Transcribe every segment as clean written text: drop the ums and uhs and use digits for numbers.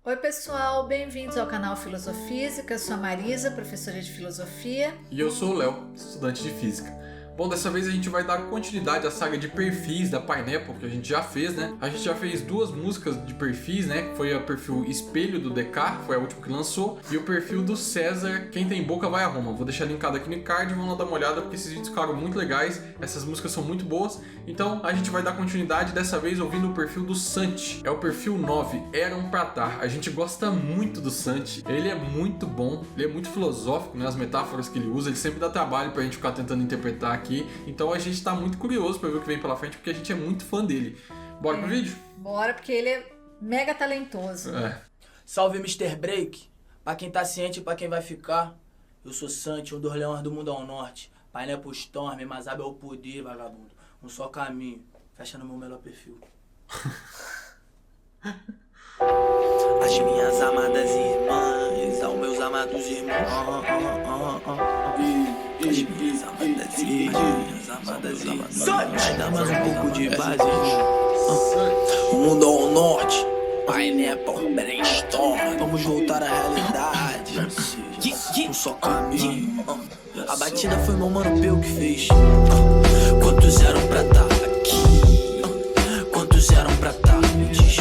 Oi pessoal, bem-vindos ao canal Filosofísica. Eu sou a Marisa, professora de Filosofia. E eu sou o Léo, estudante de Física. Bom, dessa vez a gente vai dar continuidade à saga de perfis da Pineapple, que a gente já fez, né? A gente já fez duas músicas de perfis, né? Que foi o perfil Espelho do DK, que foi a última que lançou, e o perfil do César, Quem Tem Boca Vai a Roma. Vou deixar linkado aqui no card, vão lá dar uma olhada, porque esses vídeos ficaram muito legais, essas músicas são muito boas. Então a gente vai dar continuidade, dessa vez ouvindo o perfil do Santi. É o perfil 9, Eram Pra Tá. A gente gosta muito do Santi, ele é muito bom, ele é muito filosófico, né? As metáforas que ele usa, ele sempre dá trabalho pra gente ficar tentando interpretar aqui. Então a gente tá muito curioso pra ver o que vem pela frente, porque a gente é muito fã dele. Bora pro vídeo? Bora, porque ele é mega talentoso. Salve Mr. Break, pra quem tá ciente e pra quem vai ficar. Eu sou Santi, um dos leões do mundo ao norte. Pineapple Storm, Mazab é o poder, vagabundo. Um só caminho, fecha no meu melhor perfil. As minhas amadas irmãs, aos meus amados irmãos. As minhas amadas irmãs, dá mais um pouco de base. O mundo ao norte, Pineapple Brainstorm. Vamos voltar à realidade. Um só caminho. A batida foi meu mano Peu que fez. Quantos eram pra tá aqui? Quantos eram pra tá? Me diz.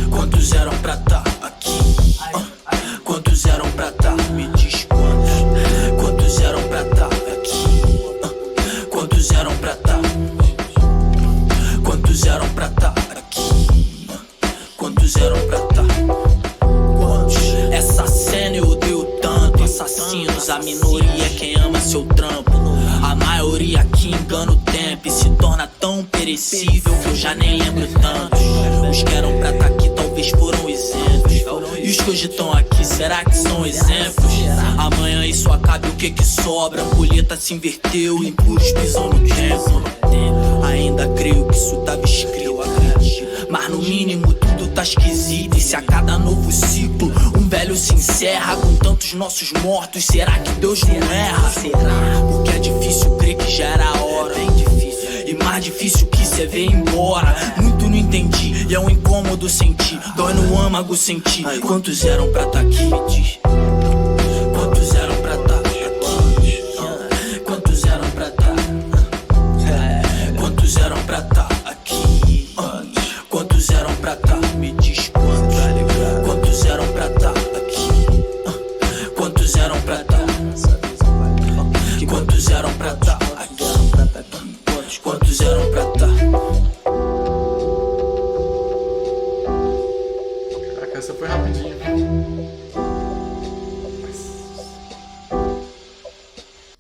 Quantos eram pra tá aqui? Quantos eram pra tá? Me diz quantos. Quantos eram pra tá aqui? Quantos eram pra tá? Quantos eram pra tá aqui? Quantos eram pra tá? Essa cena eu odeio tanto. Assassinos, a minoria quem ama seu trampo. A maioria que engana o tempo e se torna tão perecível que eu já nem lembro tanto. Os que eram pra tá aqui talvez foram exemplos. E os que hoje estão aqui, será que são exemplos? Amanhã isso acaba e o que sobra? A colheita se inverteu, impuros pisam no tempo. Ainda creio que isso tava escrito, mas no mínimo tudo tá esquisito. E se a cada novo ciclo um velho se encerra com tantos nossos mortos, será que Deus não erra? Porque é difícil crer que já era a hora, e mais difícil que cê ver embora. Muito não entendi, e é um incômodo sentir. Dói no âmago sentir. Quantos eram pra tá aqui? Me diz. Quantos eram pra tá aqui? Quantos eram pra tá? Quantos eram pra tá aqui? Quantos eram pra tá? Me diz quantos. Quantos eram pra tá aqui? Quantos eram pra tá? Quantos eram pra tá aqui? Quantos eram pra tá? Caraca, essa foi rapidinho.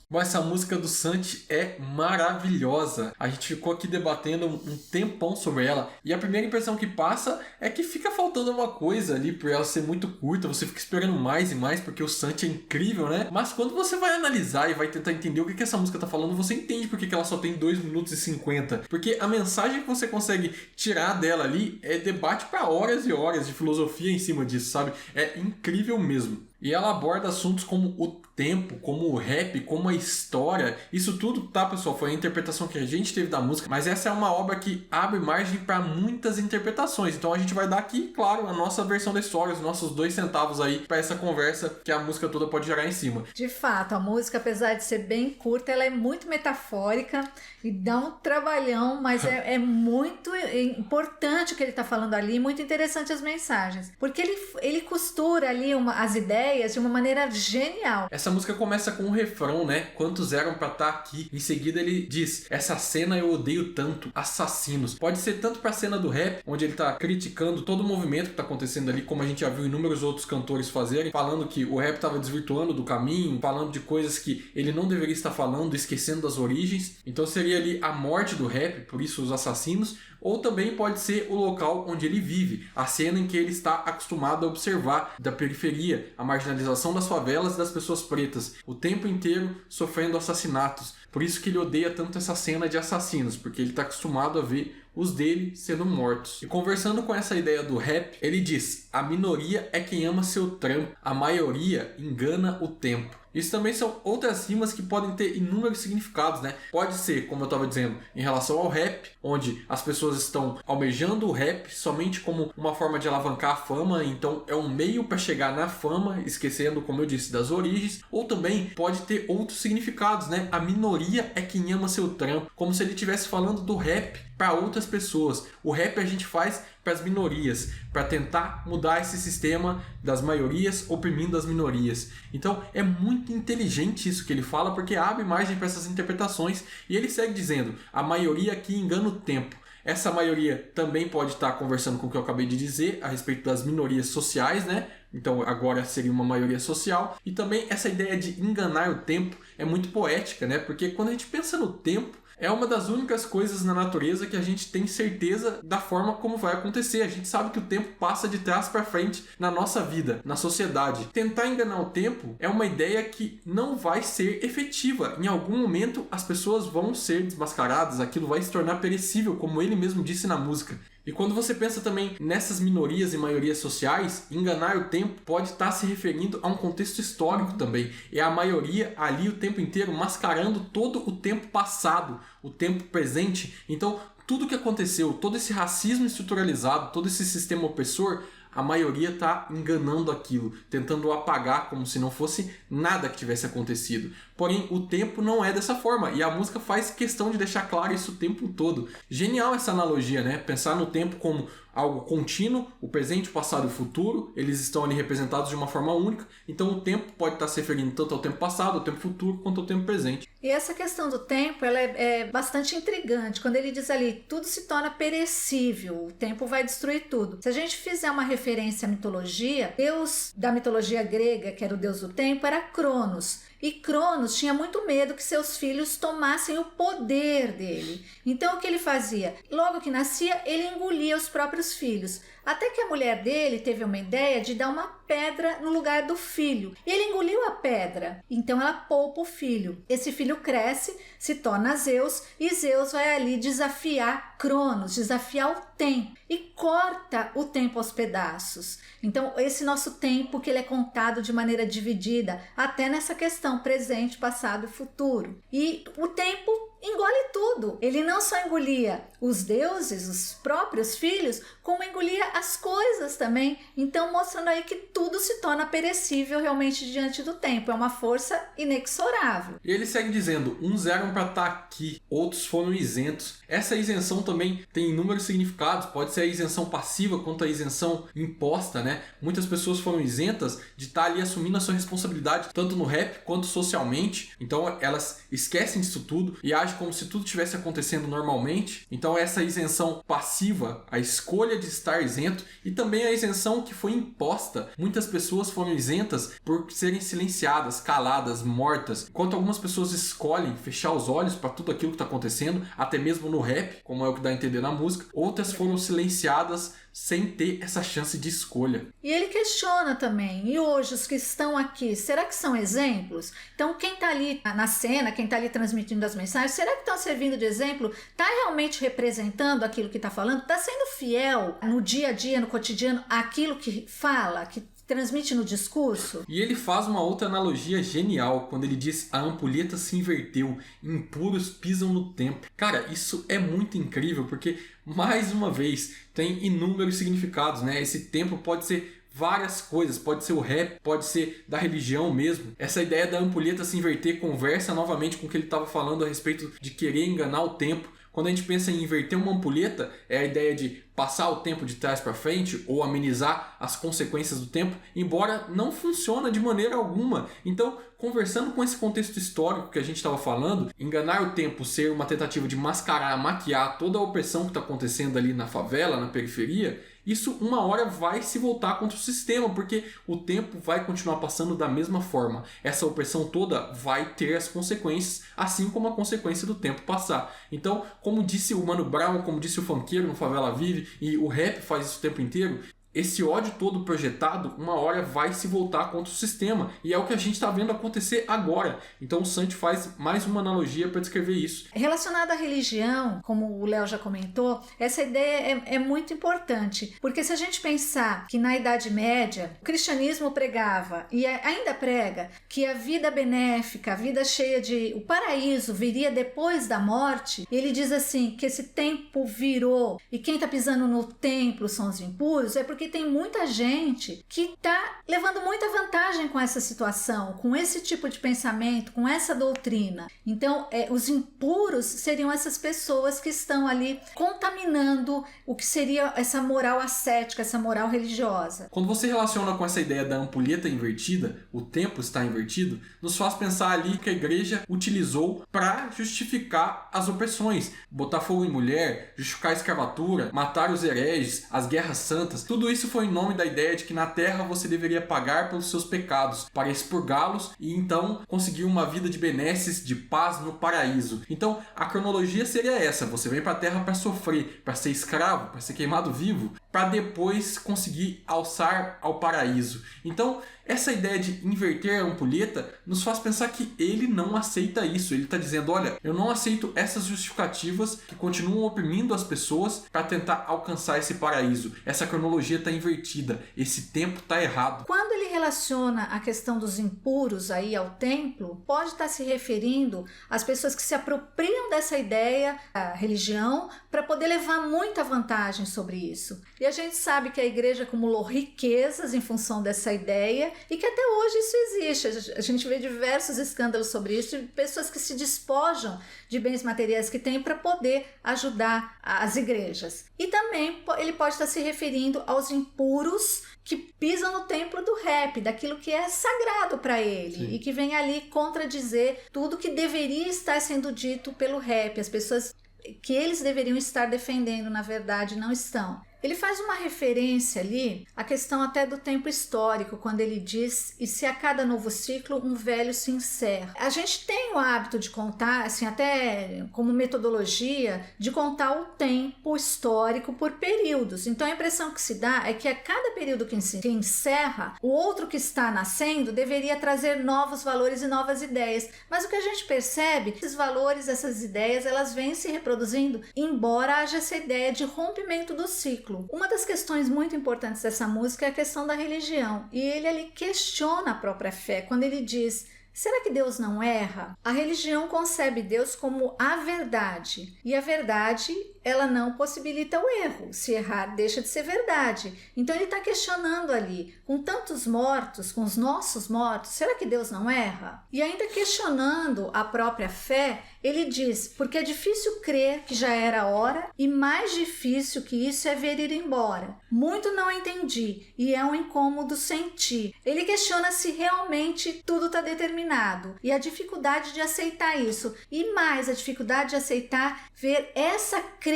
Bom, essa música do Santi é maravilhosa. A gente ficou aqui debatendo um tempão sobre ela. E a primeira impressão que passa é que fica faltando uma coisa ali por ela ser muito curta. Você fica esperando mais e mais porque o Santi é incrível, né? Mas quando você vai analisar e vai tentar entender o que essa música tá falando, você entende porque ela só tem 2 minutos e 50. Porque a mensagem que você consegue tirar dela ali é debate para horas e horas de filosofia em cima disso, sabe? É incrível mesmo. E ela aborda assuntos como o tempo, como o rap, como a história. Isso tudo, tá, pessoal? Foi a interpretação que a gente teve da música, mas essa é uma obra que abre margem para muitas interpretações. Então a gente vai dar aqui, claro, a nossa versão da história, os nossos 2 centavos aí para essa conversa que a música toda pode gerar em cima. De fato, a música, apesar de ser bem curta, ela é muito metafórica e dá um trabalhão, mas é muito importante o que ele está falando ali, muito interessante as mensagens, porque ele costura ali as ideias de uma maneira genial. Essa música começa com um refrão, né? Quantos eram pra estar aqui? Em seguida ele diz: essa cena eu odeio tanto, assassinos. Pode ser tanto pra cena do rap, onde ele tá criticando todo o movimento que tá acontecendo ali, como a gente já viu inúmeros outros cantores fazerem, falando que o rap tava desvirtuando do caminho, falando de coisas que ele não deveria estar falando, esquecendo das origens. Então seria ali a morte do rap, por isso os assassinos. Ou também pode ser o local onde ele vive, a cena em que ele está acostumado a observar da periferia, a marginalização das favelas e das pessoas pretas, o tempo inteiro sofrendo assassinatos. Por isso que ele odeia tanto essa cena de assassinos, porque ele está acostumado a ver os dele sendo mortos. E conversando com essa ideia do rap, ele diz: a minoria é quem ama seu trampo, a maioria engana o tempo. Isso também são outras rimas que podem ter inúmeros significados, né? Pode ser, como eu estava dizendo, em relação ao rap, onde as pessoas estão almejando o rap somente como uma forma de alavancar a fama, então é um meio para chegar na fama, esquecendo, como eu disse, das origens. Ou também pode ter outros significados, né? A minoria é quem ama seu trampo, como se ele estivesse falando do rap para outras pessoas. O rap a gente faz para as minorias, para tentar mudar esse sistema das maiorias oprimindo as minorias. Então é muito inteligente isso que ele fala, porque abre margem para essas interpretações, e ele segue dizendo: a maioria aqui engana o tempo. Essa maioria também pode estar conversando com o que eu acabei de dizer a respeito das minorias sociais, né? Então agora seria uma maioria social. E também essa ideia de enganar o tempo é muito poética, né? Porque quando a gente pensa no tempo, é uma das únicas coisas na natureza que a gente tem certeza da forma como vai acontecer. A gente sabe que o tempo passa de trás para frente na nossa vida, na sociedade. Tentar enganar o tempo é uma ideia que não vai ser efetiva. Em algum momento as pessoas vão ser desmascaradas, aquilo vai se tornar perecível, como ele mesmo disse na música. E quando você pensa também nessas minorias e maiorias sociais, enganar o tempo pode estar se referindo a um contexto histórico também. É a maioria ali o tempo inteiro mascarando todo o tempo passado, o tempo presente. Então, tudo que aconteceu, todo esse racismo estruturalizado, todo esse sistema opressor, a maioria está enganando aquilo, tentando apagar como se não fosse nada que tivesse acontecido. Porém, o tempo não é dessa forma, e a música faz questão de deixar claro isso o tempo todo. Genial essa analogia, né? Pensar no tempo como algo contínuo, o presente, o passado e o futuro, eles estão ali representados de uma forma única, então o tempo pode estar se referindo tanto ao tempo passado, ao tempo futuro, quanto ao tempo presente. E essa questão do tempo, ela é bastante intrigante. Quando ele diz ali, tudo se torna perecível, o tempo vai destruir tudo. Se a gente fizer uma referência à mitologia, Deus da mitologia grega, que era o deus do tempo, era Cronos. E Cronos tinha muito medo que seus filhos tomassem o poder dele. Então o que ele fazia? Logo que nascia, ele engolia os próprios filhos. Até que a mulher dele teve uma ideia de dar uma pedra no lugar do filho. E ele engoliu a pedra. Então ela poupa o filho. Esse filho cresce, se torna Zeus, e Zeus vai ali desafiar Cronos, desafiar o tempo. E corta o tempo aos pedaços. Então esse nosso tempo que ele é contado de maneira dividida, até nessa questão presente, passado e futuro. E o tempo engole tudo. Ele não só engolia os deuses, os próprios filhos, como engolia as coisas também. Então mostrando aí que tudo se torna perecível realmente diante do tempo. É uma força inexorável. E ele segue dizendo, uns eram para estar aqui, outros foram isentos. Essa isenção também tem inúmeros significados. Pode ser a isenção passiva quanto a isenção imposta, né? Muitas pessoas foram isentas de estar ali assumindo a sua responsabilidade, tanto no rap quanto socialmente. Então elas esquecem disso tudo e agem como se tudo estivesse acontecendo normalmente. Então essa isenção passiva, a escolha de estar isento, e também a isenção que foi imposta. Muitas pessoas foram isentas por serem silenciadas, caladas, mortas, enquanto algumas pessoas escolhem fechar os olhos para tudo aquilo que está acontecendo, até mesmo no rap, como é o que dá a entender na música. Outras foram silenciadas sem ter essa chance de escolha. E ele questiona também, e hoje os que estão aqui, será que são exemplos? Então quem está ali na cena, quem está ali transmitindo as mensagens, será que estão servindo de exemplo? Está realmente representando aquilo que está falando? Está sendo fiel no dia a dia, no cotidiano, àquilo que fala, que transmite no discurso? E ele faz uma outra analogia genial quando ele diz: a ampulheta se inverteu, impuros pisam no tempo. Cara, isso é muito incrível porque, mais uma vez, tem inúmeros significados, né? Esse tempo pode ser várias coisas, pode ser o rap, pode ser da religião mesmo. Essa ideia da ampulheta se inverter conversa novamente com o que ele estava falando a respeito de querer enganar o tempo. Quando a gente pensa em inverter uma ampulheta, é a ideia de passar o tempo de trás para frente ou amenizar as consequências do tempo, embora não funcione de maneira alguma. Então, conversando com esse contexto histórico que a gente estava falando, enganar o tempo ser uma tentativa de mascarar, maquiar toda a opressão que está acontecendo ali na favela, na periferia, isso uma hora vai se voltar contra o sistema, porque o tempo vai continuar passando da mesma forma. Essa opressão toda vai ter as consequências, assim como a consequência do tempo passar. Então, como disse o Mano Brown, como disse o funkeiro no Favela Vive, e o rap faz isso o tempo inteiro, esse ódio todo projetado, uma hora vai se voltar contra o sistema. E é o que a gente está vendo acontecer agora. Então o Santi faz mais uma analogia para descrever isso. Relacionado à religião, como o Léo já comentou, essa ideia é muito importante. Porque se a gente pensar que na Idade Média, o cristianismo pregava, e ainda prega, que a vida benéfica, a vida cheia de... o paraíso viria depois da morte, ele diz assim, que esse tempo virou, e quem está pisando no templo são os impuros, é porque tem muita gente que está levando muita vantagem com essa situação, com esse tipo de pensamento, com essa doutrina. Então, os impuros seriam essas pessoas que estão ali contaminando o que seria essa moral ascética, essa moral religiosa. Quando você relaciona com essa ideia da ampulheta invertida, o tempo está invertido, nos faz pensar ali que a igreja utilizou para justificar as opressões, botar fogo em mulher, justificar a escravatura, matar os hereges, as guerras santas. Tudo isso foi em nome da ideia de que na terra você deveria pagar pelos seus pecados, para expurgá-los e então conseguir uma vida de benesses, de paz no paraíso. Então a cronologia seria essa: você vem para a terra para sofrer, para ser escravo, para ser queimado vivo, para depois conseguir alçar ao paraíso. Então essa ideia de inverter a ampulheta nos faz pensar que ele não aceita isso. Ele está dizendo, olha, eu não aceito essas justificativas que continuam oprimindo as pessoas para tentar alcançar esse paraíso. Essa cronologia está invertida, esse tempo está errado. Quando ele relaciona a questão dos impuros aí ao templo, pode estar se referindo às pessoas que se apropriam dessa ideia, a religião, para poder levar muita vantagem sobre isso. E a gente sabe que a igreja acumulou riquezas em função dessa ideia, e que até hoje isso existe. A gente vê diversos escândalos sobre isso, de pessoas que se despojam de bens materiais que têm para poder ajudar as igrejas. E também ele pode estar se referindo aos impuros que pisam no templo do rap, daquilo que é sagrado para ele. Sim. E que vem ali contradizer tudo que deveria estar sendo dito pelo rap. As pessoas que eles deveriam estar defendendo, na verdade, não estão. Ele faz uma referência ali à questão até do tempo histórico, quando ele diz, e se a cada novo ciclo um velho se encerra. A gente tem o hábito de contar, assim, até como metodologia, de contar o tempo histórico por períodos. Então a impressão que se dá é que a cada período que encerra, o outro que está nascendo deveria trazer novos valores e novas ideias. Mas o que a gente percebe, esses valores, essas ideias, elas vêm se reproduzindo, embora haja essa ideia de rompimento do ciclo. Uma das questões muito importantes dessa música é a questão da religião, e ele ali questiona a própria fé quando ele diz: será que Deus não erra? A religião concebe Deus como a verdade, e a verdade, ela não possibilita o erro. Se errar, deixa de ser verdade. Então ele está questionando ali, com tantos mortos, com os nossos mortos, será que Deus não erra? E ainda questionando a própria fé, ele diz, porque é difícil crer que já era a hora, e mais difícil que isso é ver ir embora. Muito não entendi, e é um incômodo sentir. Ele questiona se realmente tudo está determinado, e a dificuldade de aceitar isso, e mais a dificuldade de aceitar ver essa crença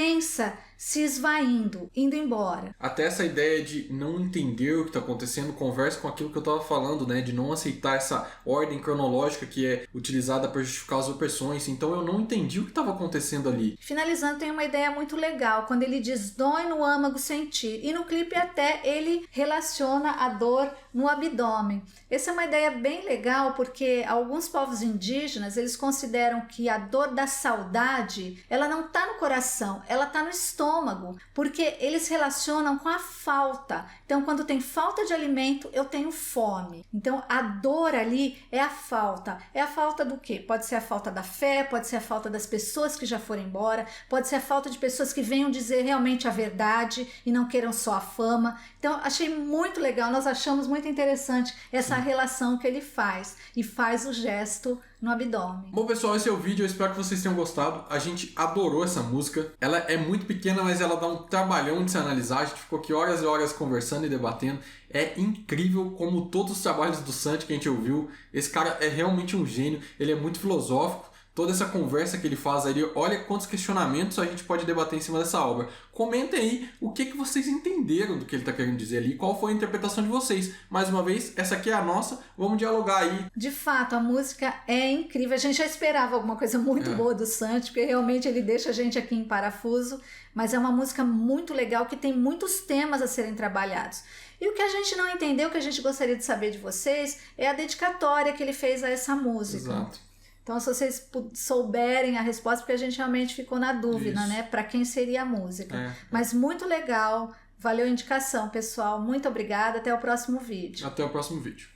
se esvaindo, indo embora. Até essa ideia de não entender o que está acontecendo conversa com aquilo que eu estava falando, né? De não aceitar essa ordem cronológica que é utilizada para justificar as opressões. Então eu não entendi o que estava acontecendo ali. Finalizando, tem uma ideia muito legal, quando ele diz dói no âmago sentir. E no clipe até ele relaciona a dor no abdômen. Essa é uma ideia bem legal, porque alguns povos indígenas, eles consideram que a dor da saudade, ela não está no coração, ela está no estômago, porque eles relacionam com a falta. Então, quando tem falta de alimento, eu tenho fome. Então, a dor ali é a falta. É a falta do quê? Pode ser a falta da fé, pode ser a falta das pessoas que já foram embora, pode ser a falta de pessoas que venham dizer realmente a verdade e não queiram só a fama. Então, achei muito legal, nós achamos muito interessante essa relação que ele faz, e faz o gesto no abdômen. Bom, pessoal, esse é o vídeo, eu espero que vocês tenham gostado. A gente adorou essa música, ela é muito pequena, mas ela dá um trabalhão de se analisar. A gente ficou aqui horas e horas conversando e debatendo. É incrível como todos os trabalhos do Santi que a gente ouviu, esse cara é realmente um gênio, ele é muito filosófico. toda essa conversa que ele faz ali, olha quantos questionamentos a gente pode debater em cima dessa obra. Comentem aí o que vocês entenderam do que ele está querendo dizer ali, qual foi a interpretação de vocês. Mais uma vez, essa aqui é a nossa, vamos dialogar aí. De fato, a música é incrível. A gente já esperava alguma coisa muito boa do Santi, porque realmente ele deixa a gente aqui em parafuso, mas é uma música muito legal que tem muitos temas a serem trabalhados. E o que a gente não entendeu, que a gente gostaria de saber de vocês, é a dedicatória que ele fez a essa música. Exato. Então, se vocês souberem a resposta, porque a gente realmente ficou na dúvida, Isso. né? Para quem seria a música. Mas muito legal. Valeu a indicação, pessoal. Muito obrigada. Até o próximo vídeo. Até o próximo vídeo.